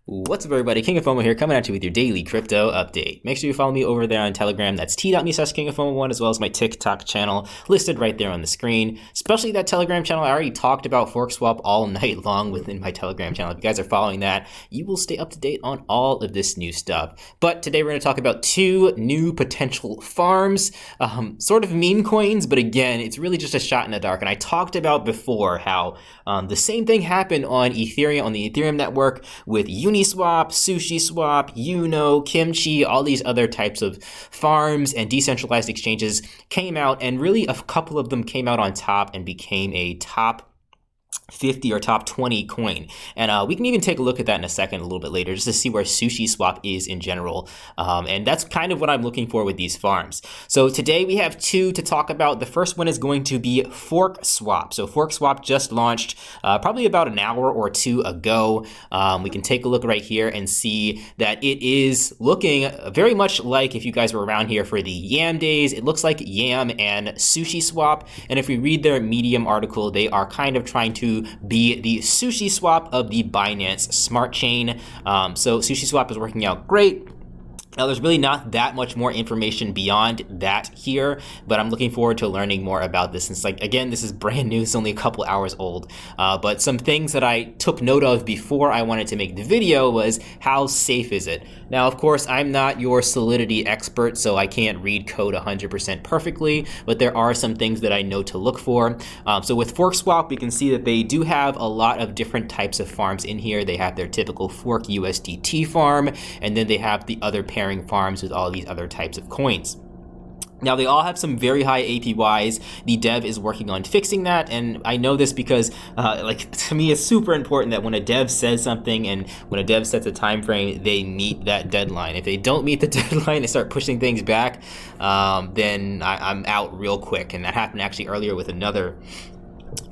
What's up, everybody? King of Fomo here, coming at you with your daily crypto update. Make sure you follow me over there on Telegram. That's t.me/KingofFomo1, as well as my TikTok channel listed right there on the screen. Especially that Telegram channel. I already talked about Forkswap all night long within my Telegram channel. If you guys are following that, you will stay up to date on all of this new stuff. But today we're going to talk about two new potential farms, sort of meme coins, but again, it's really just a shot in the dark. And I talked about before how the same thing happened on Ethereum, on the Ethereum network with Uniswap, Sushiswap, Kimchi, all these other types of farms and decentralized exchanges came out, and really a couple of them came out on top and became a top 50 or top 20 coin. And we can even take a look at that in a second, a little bit later, just to see where Sushiswap is in general. And that's kind of what I'm looking for with these farms. So today we have two to talk about. The first one is going to be Forkswap. So Forkswap just launched probably about an hour or two ago. We can take a look right here and see that it is looking very much like, if you guys were around here for the Yam days, it looks like Yam and Sushiswap. And if we read their Medium article, they are kind of trying to be the Sushiswap of the Binance Smart Chain. So Sushiswap is working out great. Now, there's really not that much more information beyond that here, but I'm looking forward to learning more about this. It's like, again, this is brand new. It's only a couple hours old. But some things that I took note of before I wanted to make the video was, how safe is it? Now, of course, I'm not your Solidity expert, so I can't read code 100% perfectly, but there are some things that I know to look for. So with Forkswap, we can see that they do have a lot of different types of farms in here. They have their typical Fork USDT farm, and then they have the other pairing farms with all these other types of coins. Now, they all have some very high APYs. The dev is working on fixing that, and I know this because, to me, it's super important that when a dev says something and when a dev sets a time frame, they meet that deadline. If they don't meet the deadline, they start pushing things back, then I'm out real quick, and that happened actually earlier with another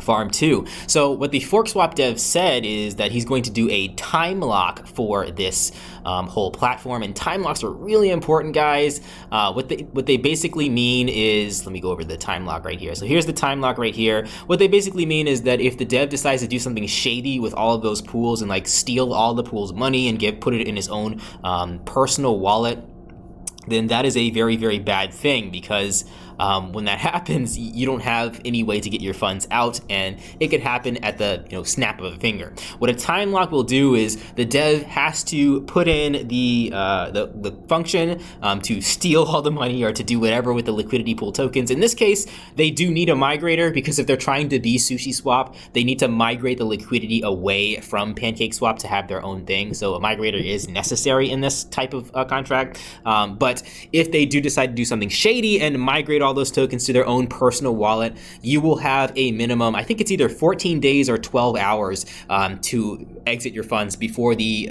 farm too. So what the Forkswap dev said is that he's going to do a time lock for this whole platform, and time locks are really important, guys. What they basically mean is, let me go over the time lock right here. So here's the time lock right here. What they basically mean is that if the dev decides to do something shady with all of those pools and like steal all the pool's money and put it in his own personal wallet, then that is a very, very bad thing, because when that happens, you don't have any way to get your funds out, and it could happen at the snap of a finger. What a time lock will do is the dev has to put in the function to steal all the money or to do whatever with the liquidity pool tokens. In this case, they do need a migrator, because if they're trying to be Sushiswap, they need to migrate the liquidity away from PancakeSwap to have their own thing. So a migrator is necessary in this type of contract. But if they do decide to do something shady and migrate all those tokens to their own personal wallet, you will have a minimum, I think it's either 14 days or 12 hours to exit your funds before the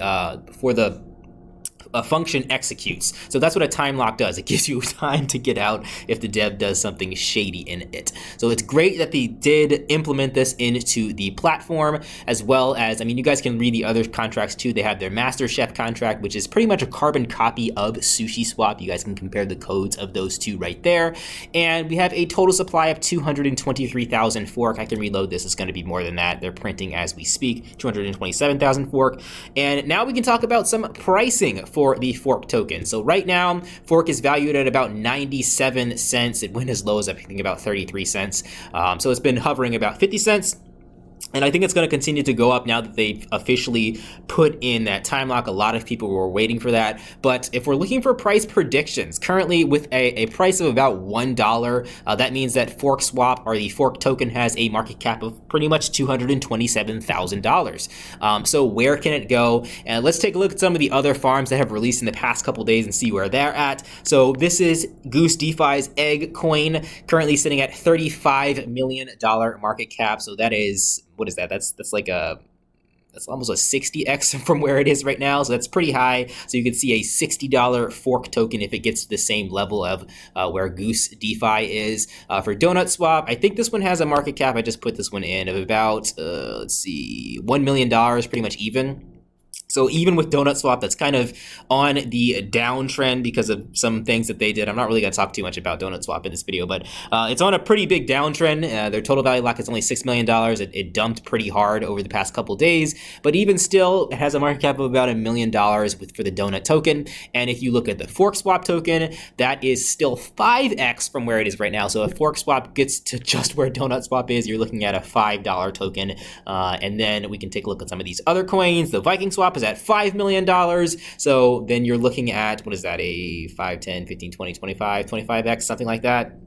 function executes. So that's what a time lock does. It gives you time to get out if the dev does something shady in it. So it's great that they did implement this into the platform, as well as, you guys can read the other contracts too. They have their Master Chef contract, which is pretty much a carbon copy of Sushiswap. You guys can compare the codes of those two right there. And we have a total supply of 223,000 fork. I can reload this. It's going to be more than that. They're printing as we speak, 227,000 fork. And now we can talk about some pricing for the fork token. So right now, fork is valued at about 97 cents. It went as low as I think about 33 cents. So it's been hovering about 50 cents. And I think it's going to continue to go up now that they've officially put in that time lock. A lot of people were waiting for that. But if we're looking for price predictions, currently with a price of about $1, that means that Forkswap, or the fork token, has a market cap of pretty much $227,000. So where can it go? And let's take a look at some of the other farms that have released in the past couple days and see where they're at. So this is Goose DeFi's Egg coin, currently sitting at $35 million market cap. So that is, what is that? That's almost a 60x from where it is right now. So that's pretty high. So you can see a $60 fork token if it gets to the same level of where Goose DeFi is. For Donut Swap, I think this one has a market cap, I just put this one in, of about, $1 million, pretty much even. So even with DonutSwap, that's kind of on the downtrend because of some things that they did. I'm not really going to talk too much about DonutSwap in this video, but it's on a pretty big downtrend. Their total value lock is only $6 million. It dumped pretty hard over the past couple days, but even still, it has a market cap of about $1 million for the Donut token. And if you look at the Forkswap token, that is still 5x from where it is right now. So if Forkswap gets to just where DonutSwap is, you're looking at a $5 token. And then we can take a look at some of these other coins. The Viking Swap is at $5 million. So then you're looking at, what is that, a 5, 10, 15, 20, 25, 25x, something like that.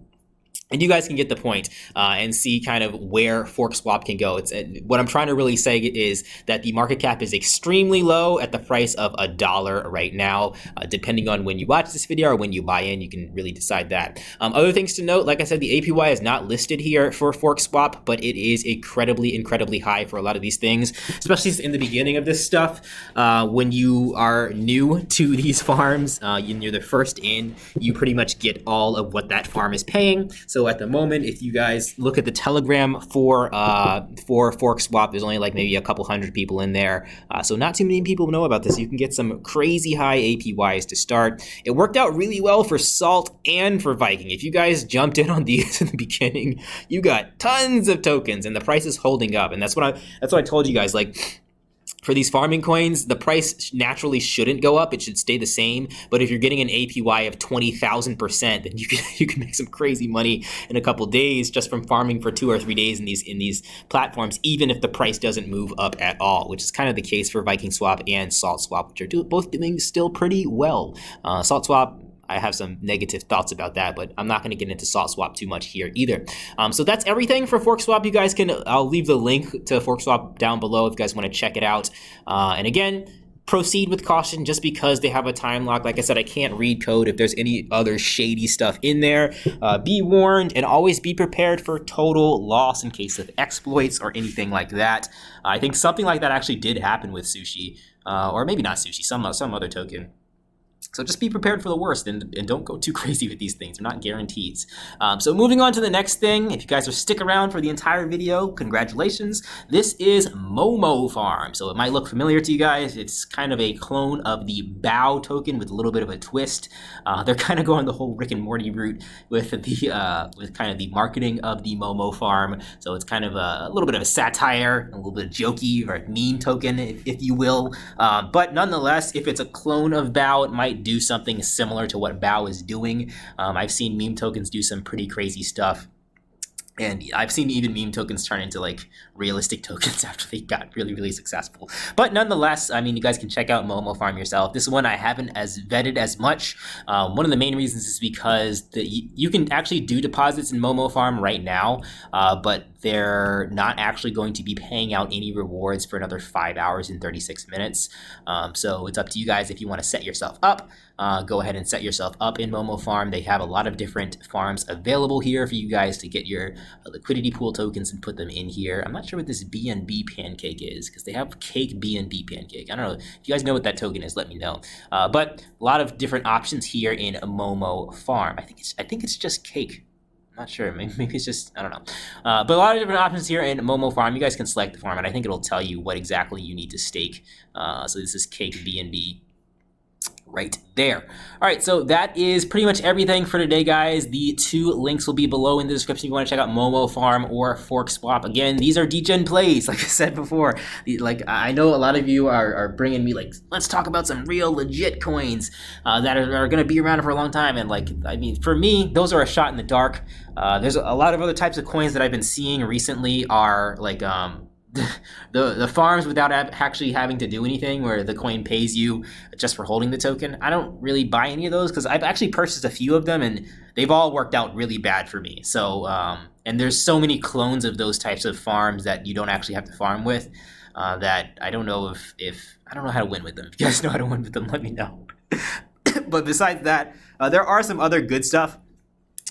And you guys can get the point and see kind of where Forkswap can go. What I'm trying to really say is that the market cap is extremely low at the price of $1 right now. Depending on when you watch this video or when you buy in, you can really decide that. Other things to note, like I said, the APY is not listed here for Forkswap, but it is incredibly high for a lot of these things, especially in the beginning of this stuff. When you are new to these farms, you're the first in, you pretty much get all of what that farm is paying. So at the moment, if you guys look at the Telegram for Forkswap, there's only like maybe a couple hundred people in there. So not too many people know about this. You can get some crazy high APYs to start. It worked out really well for Salt and for Viking. If you guys jumped in on these in the beginning, you got tons of tokens and the price is holding up. And that's what I told you guys, like, for these farming coins, the price naturally shouldn't go up. It should stay the same. But if you're getting an APY of 20,000%, then you can make some crazy money in a couple days just from farming for 2 or 3 days in these platforms, even if the price doesn't move up at all, which is kind of the case for Viking Swap and Salt Swap, which are both doing still pretty well. Salt Swap, I have some negative thoughts about that, but I'm not going to get into Sushiswap too much here either. So that's everything for Forkswap. You guys I'll leave the link to Forkswap down below if you guys want to check it out. And again, proceed with caution just because they have a time lock. Like I said, I can't read code. If there's any other shady stuff in there, be warned and always be prepared for total loss in case of exploits or anything like that. I think something like that actually did happen with Sushi, or maybe not Sushi, some other token. So just be prepared for the worst and don't go too crazy with these things. They're not guarantees. So moving on to the next thing, if you guys are stick around for the entire video, congratulations. This is Momo Farm. So it might look familiar to you guys. It's kind of a clone of the BAO token with a little bit of a twist. They're kind of going the whole Rick and Morty route with kind of the marketing of the Momo Farm. So it's kind of a little bit of a satire, a little bit of jokey or meme token, if you will. But nonetheless, if it's a clone of BAO, it might do something similar to what BAO is doing. I've seen meme tokens do some pretty crazy stuff. And I've seen even meme tokens turn into like realistic tokens after they got really successful. But nonetheless, I mean, you guys can check out Momo Farm yourself. This one I haven't vetted as much. One of the main reasons is because you can actually do deposits in Momo Farm right now, but they're not actually going to be paying out any rewards for another 5 hours and 36 minutes. So it's up to you guys if you want to set yourself up. Go ahead and set yourself up in Momo Farm. They have a lot of different farms available here for you guys to get your liquidity pool tokens and put them in here. I'm not sure what this BNB pancake is because they have cake BNB pancake. I don't know. If you guys know what that token is, let me know. But a lot of different options here in Momo Farm. I think it's just cake. I'm not sure. Maybe it's just, I don't know. But a lot of different options here in Momo Farm. You guys can select the farm, and I think it'll tell you what exactly you need to stake. So this is cake BNB. Right there. All right, so that is pretty much everything for today, guys. The 2 links will be below in the description if you want to check out Momo Farm or Forkswap. Again, these are degen plays, like I said before. Like, I know a lot of you are bringing me, like, let's talk about some real legit coins that are going to be around for a long time. And, like, I mean, for me, those are a shot in the dark. There's a lot of other types of coins that I've been seeing recently are, like, the farms without actually having to do anything, where the coin pays you just for holding the token. I don't really buy any of those because I've actually purchased a few of them and they've all worked out really bad for me. So and there's so many clones of those types of farms that you don't actually have to farm with that I don't know if I don't know how to win with them. If you guys know how to win with them, let me know. But besides that, there are some other good stuff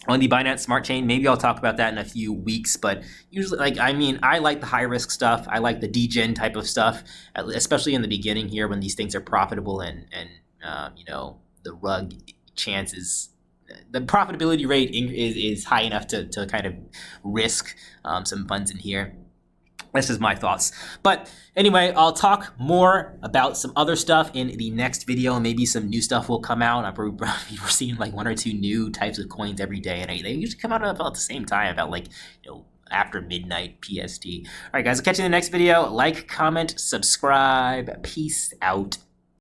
on the Binance Smart Chain. Maybe I'll talk about that in a few weeks, but usually, like, I mean, I like the high risk stuff. I like the degen type of stuff, especially in the beginning here when these things are profitable and you know, the rug chances, the profitability rate is high enough to kind of risk some funds in here. This is my thoughts. But anyway, I'll talk more about some other stuff in the next video. Maybe some new stuff will come out. We're seeing like 1 or 2 new types of coins every day, and they usually come out about the same time, about like, after midnight PST. All right, guys, I'll catch you in the next video. Like, comment, subscribe. Peace out.